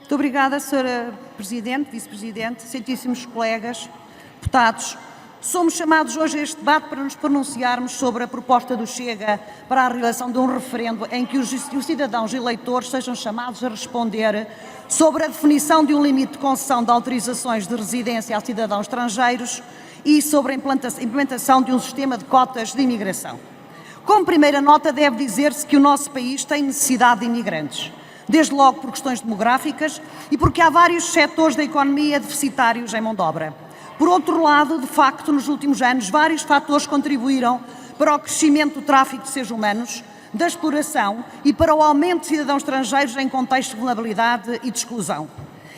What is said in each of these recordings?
Muito obrigada, Sra. Presidente, Vice-Presidente, excelentíssimos colegas, deputados. Somos chamados hoje a este debate para nos pronunciarmos sobre a proposta do Chega para a realização de um referendo em que os cidadãos eleitores sejam chamados a responder sobre a definição de um limite de concessão de autorizações de residência a cidadãos estrangeiros e sobre a implementação de um sistema de cotas de imigração. Como primeira nota, deve dizer-se que o nosso país tem necessidade de imigrantes, desde logo por questões demográficas e porque há vários setores da economia deficitários em mão de obra. Por outro lado, de facto, nos últimos anos, vários fatores contribuíram para o crescimento do tráfico de seres humanos, da exploração e para o aumento de cidadãos estrangeiros em contexto de vulnerabilidade e de exclusão.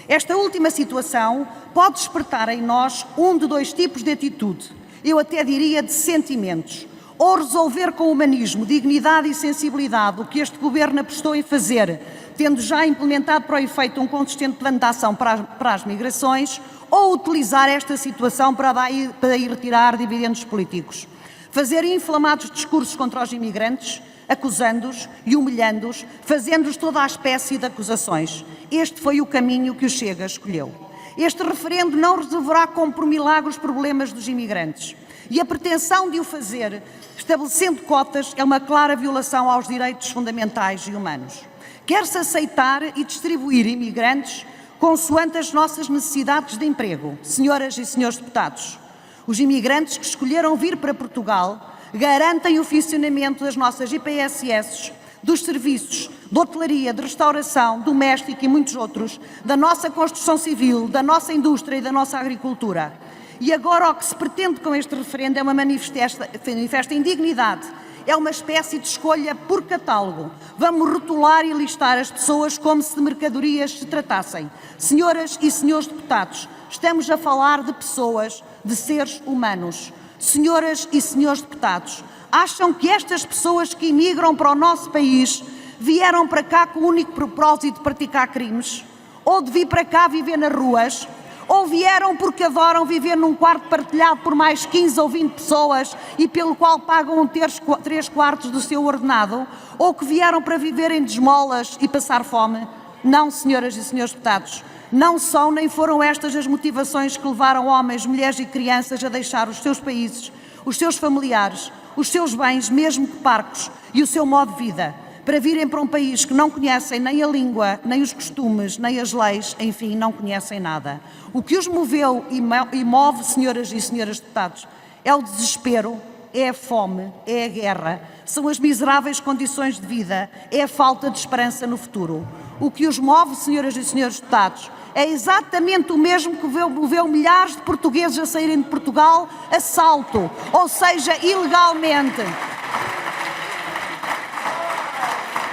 Esta última situação pode despertar em nós um de dois tipos de atitude, eu até diria de sentimentos. Ou resolver com humanismo, dignidade e sensibilidade o que este Governo apostou em fazer, tendo já implementado para o efeito um consistente plano de ação para as migrações, ou utilizar esta situação para ir retirar dividendos políticos. Fazer inflamados discursos contra os imigrantes, acusando-os e humilhando-os, fazendo-os toda a espécie de acusações. Este foi o caminho que o Chega escolheu. Este referendo não resolverá como por milagre os problemas dos imigrantes. E a pretensão de o fazer, estabelecendo cotas, é uma clara violação aos direitos fundamentais e humanos. Quer-se aceitar e distribuir imigrantes consoante as nossas necessidades de emprego. Senhoras e senhores deputados, os imigrantes que escolheram vir para Portugal garantem o funcionamento das nossas IPSS, dos serviços de hotelaria, de restauração, doméstico e muitos outros, da nossa construção civil, da nossa indústria e da nossa agricultura. E agora o que se pretende com este referendo é uma manifesta indignidade, é uma espécie de escolha por catálogo. Vamos rotular e listar as pessoas como se de mercadorias se tratassem. Senhoras e senhores deputados, estamos a falar de pessoas, de seres humanos. Senhoras e senhores deputados, acham que estas pessoas que imigram para o nosso país vieram para cá com o único propósito de praticar crimes? Ou de vir para cá viver nas ruas? Ou vieram porque adoram viver num quarto partilhado por mais 15 ou 20 pessoas e pelo qual pagam 3/4 do seu ordenado? Ou que vieram para viverem de esmolas e passar fome? Não, senhoras e senhores deputados, não são nem foram estas as motivações que levaram homens, mulheres e crianças a deixar os seus países, os seus familiares, os seus bens, mesmo que parcos, e o seu modo de vida, para virem para um país que não conhecem nem a língua, nem os costumes, nem as leis, enfim, não conhecem nada. O que os moveu e move, senhoras e senhores deputados, é o desespero, é a fome, é a guerra, são as miseráveis condições de vida, é a falta de esperança no futuro. O que os move, senhoras e senhores deputados, é exatamente o mesmo que moveu milhares de portugueses a saírem de Portugal a salto, ou seja, ilegalmente,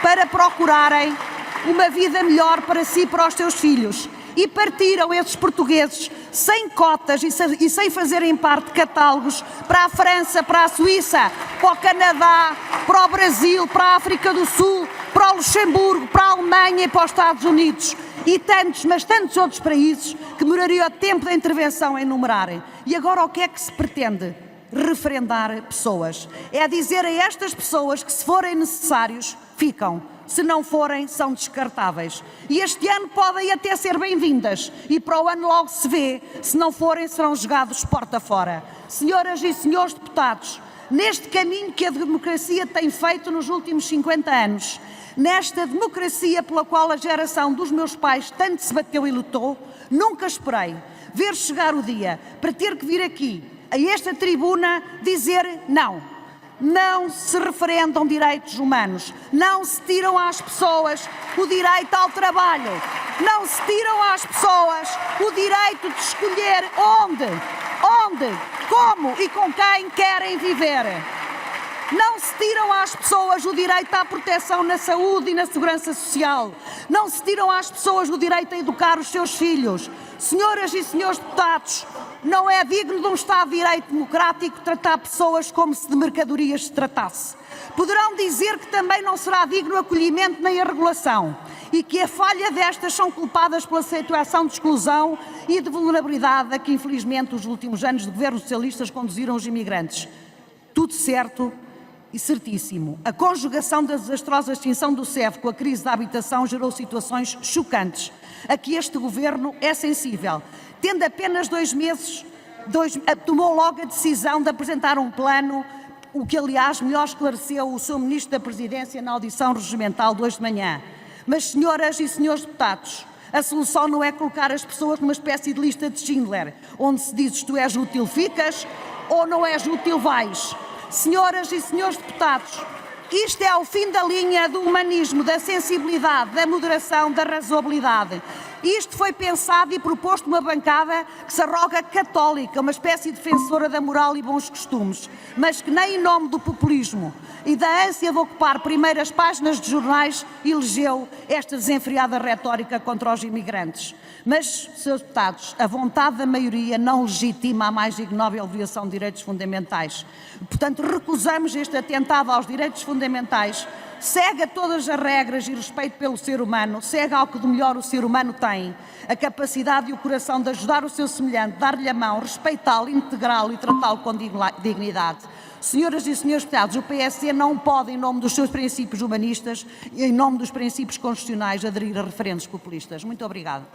para procurarem uma vida melhor para si e para os seus filhos. E partiram esses portugueses sem cotas e sem fazerem parte de catálogos para a França, para a Suíça, para o Canadá, para o Brasil, para a África do Sul, para o Luxemburgo, para a Alemanha e para os Estados Unidos. E tantos, mas tantos outros países que demoraria tempo da intervenção em enumerarem. E agora o que é que se pretende? Referendar pessoas. É dizer a estas pessoas que se forem necessários, ficam. Se não forem, são descartáveis. E este ano podem até ser bem-vindas. E para o ano logo se vê. Se não forem, serão jogados porta fora. Senhoras e senhores deputados, neste caminho que a democracia tem feito nos últimos 50 anos, nesta democracia pela qual a geração dos meus pais tanto se bateu e lutou, nunca esperei ver chegar o dia para ter que vir aqui, a esta tribuna, dizer não. Não se referendam direitos humanos, não se tiram às pessoas o direito ao trabalho, não se tiram às pessoas o direito de escolher onde, como e com quem querem viver. Não se tiram às pessoas o direito à proteção na saúde e na segurança social. Não se tiram às pessoas o direito a educar os seus filhos. Senhoras e senhores deputados, não é digno de um Estado de Direito democrático tratar pessoas como se de mercadorias se tratasse. Poderão dizer que também não será digno o acolhimento nem a regulação e que a falha destas são culpadas pela situação de exclusão e de vulnerabilidade a que infelizmente os últimos anos de governos socialistas conduziram os imigrantes. Tudo certo e certíssimo. A conjugação da desastrosa extinção do CEF com a crise da habitação gerou situações chocantes. a que este Governo é sensível. Tendo apenas 2 meses, tomou logo a decisão de apresentar um plano, o que aliás melhor esclareceu o seu Ministro da Presidência na audição regimental de hoje de manhã. Mas, senhoras e senhores deputados, a solução não é colocar as pessoas numa espécie de lista de Schindler, onde se diz: tu és útil, ficas, ou não és útil, vais. Senhoras e senhores deputados, isto é o fim da linha do humanismo, da sensibilidade, da moderação, da razoabilidade. Isto foi pensado e proposto uma bancada que se arroga católica, uma espécie de defensora da moral e bons costumes, mas que nem em nome do populismo e da ânsia de ocupar primeiras páginas de jornais elegeu esta desenfreada retórica contra os imigrantes. Mas, senhores deputados, a vontade da maioria não legitima a mais ignóbil violação de direitos fundamentais. Portanto, recusamos este atentado aos direitos fundamentais, cega todas as regras e respeito pelo ser humano, cega ao que de melhor o ser humano tem, a capacidade e o coração de ajudar o seu semelhante, dar-lhe a mão, respeitá-lo, integrá-lo e tratá-lo com dignidade. Senhoras e senhores deputados, o PSD não pode, em nome dos seus princípios humanistas e em nome dos princípios constitucionais, aderir a referendos populistas. Muito obrigada.